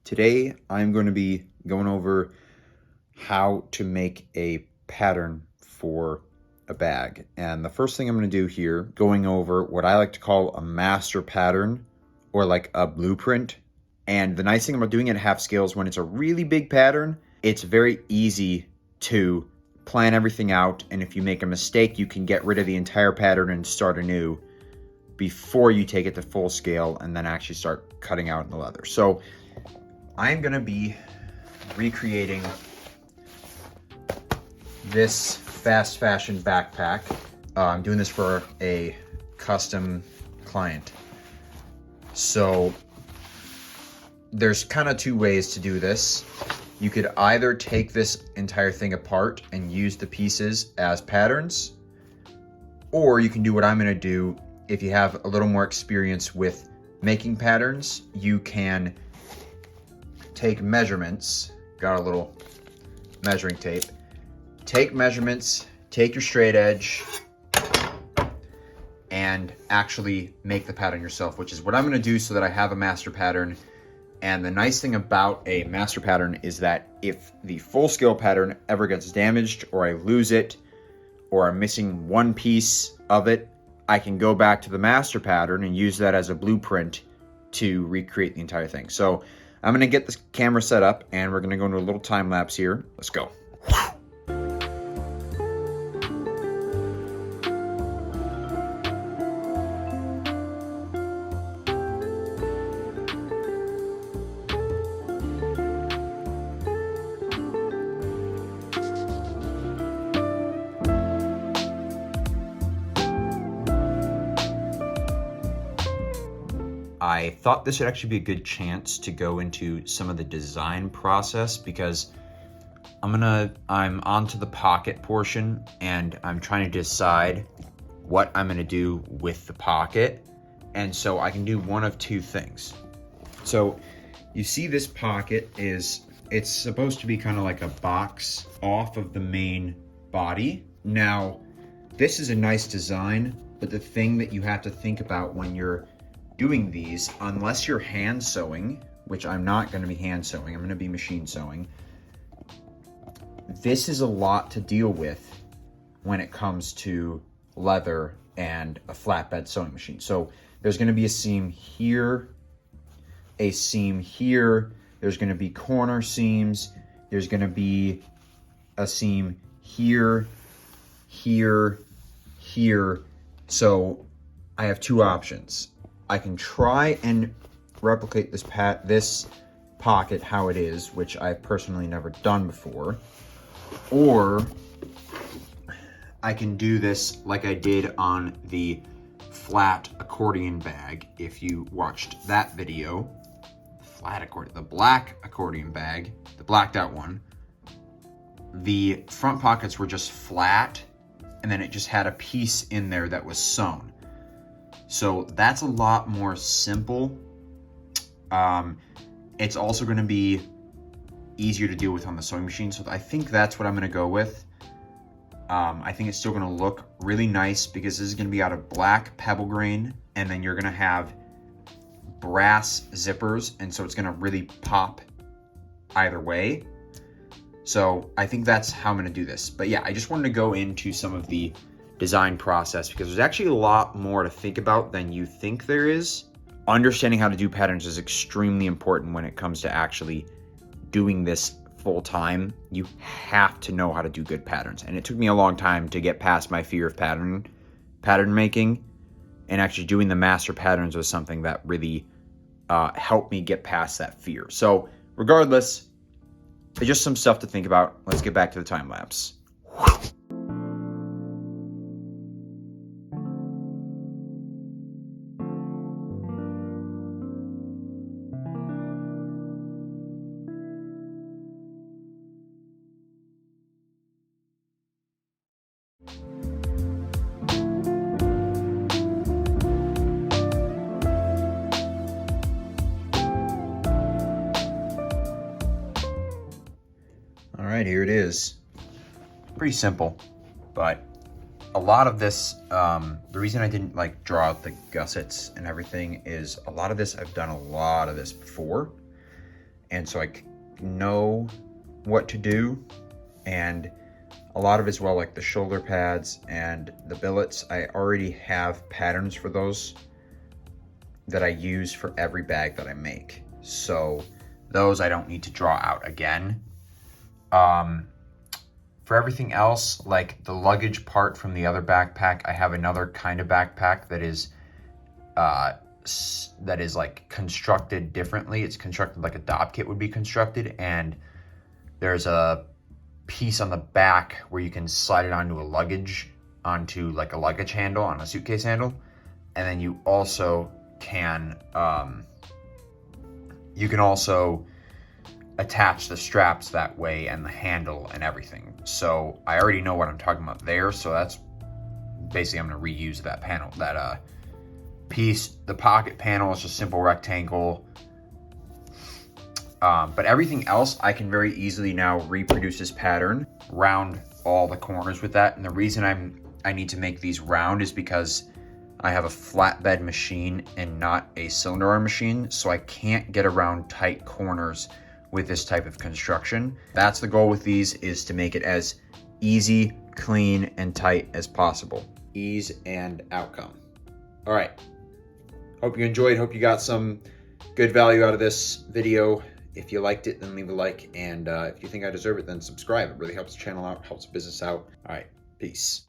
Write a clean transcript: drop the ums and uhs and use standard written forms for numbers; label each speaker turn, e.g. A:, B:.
A: Today, I'm going to be going over how to make a pattern for a bag. And the first thing I'm going to do here, going over what I like to call a master pattern or like a blueprint. And the nice thing about doing it at half scale is when it's a really big pattern, it's very easy to plan everything out. And if you make a mistake, you can get rid of the entire pattern and start anew before you take it to full scale and then actually start cutting out in the leather. So I'm going to be recreating this fast fashion backpack. I'm doing this for a custom client. So there's kind of two ways to do this. You could either take this entire thing apart and use the pieces as patterns, or you can do what I'm going to do. If you have a little more experience with making patterns, you can take measurements, got a little measuring tape, take measurements, take your straight edge, and actually make the pattern yourself, which is what I'm going to do so that I have a master pattern. And the nice thing about a master pattern is that if the full scale pattern ever gets damaged or I lose it or I'm missing one piece of it, I can go back to the master pattern and use that as a blueprint to recreate the entire thing. So I'm going to get this camera set up and we're going to go into a little time lapse here. Let's go. I thought this would actually be a good chance to go into some of the design process because I'm onto the pocket portion and I'm trying to decide what I'm gonna do with the pocket. And so I can do one of two things. So you see this pocket it's supposed to be kind of like a box off of the main body. Now, this is a nice design, but the thing that you have to think about when you're doing these, unless you're hand sewing, which I'm not going to be hand sewing, I'm going to be machine sewing, this is a lot to deal with when it comes to leather and a flatbed sewing machine. So there's going to be a seam here, a seam here, there's going to be corner seams, there's going to be a seam here, here, here. So I have two options. I can try and replicate this pocket how it is, which I've personally never done before, or I can do this like I did on the flat accordion bag. If you watched that video, the black accordion bag, the blacked out one, the front pockets were just flat and then it just had a piece in there that was sewn. So that's a lot more simple. It's also going to be easier to deal with on the sewing machine. So I think that's what I'm going to go with. I think it's still going to look really nice because this is going to be out of black pebble grain. And then you're going to have brass zippers. And so it's going to really pop either way. So I think that's how I'm going to do this. But yeah, I just wanted to go into some of the design process because there's actually a lot more to think about than you think there is. Understanding how to do patterns is extremely important when it comes to actually doing this full time. You have to know how to do good patterns. And it took me a long time to get past my fear of pattern making, and actually doing the master patterns was something that really helped me get past that fear. So regardless, there's just some stuff to think about. Let's get back to the time lapse. All right, here it is. Pretty simple, but a lot of this, the reason I didn't like draw out the gussets and everything is a lot of this, I've done a lot of this before. and so I know what to do. And a lot of it as well, like the shoulder pads and the billets, I already have patterns for those that I use for every bag that I make. So those I don't need to draw out again. For everything else, like the luggage part from the other backpack, I have another kind of backpack that is like constructed differently. It's constructed like a dop kit would be constructed, and there's a piece on the back where you can slide it onto like a luggage handle, on a suitcase handle. And then you also can attach the straps that way, and the handle and everything. So I already know what I'm talking about there. So that's basically, I'm going to reuse that panel, that piece. The pocket panel is just simple rectangle. But everything else, I can very easily now reproduce this pattern, round all the corners with that. And the reason I need to make these round is because I have a flatbed machine and not a cylinder arm machine. So I can't get around tight corners with this type of construction. That's the goal with these, is to make it as easy, clean, and tight as possible. Ease and outcome. All right. Hope you enjoyed. Hope you got some good value out of this video. If you liked it, then leave a like. And if you think I deserve it, then subscribe. It really helps the channel out, helps the business out. All right. Peace.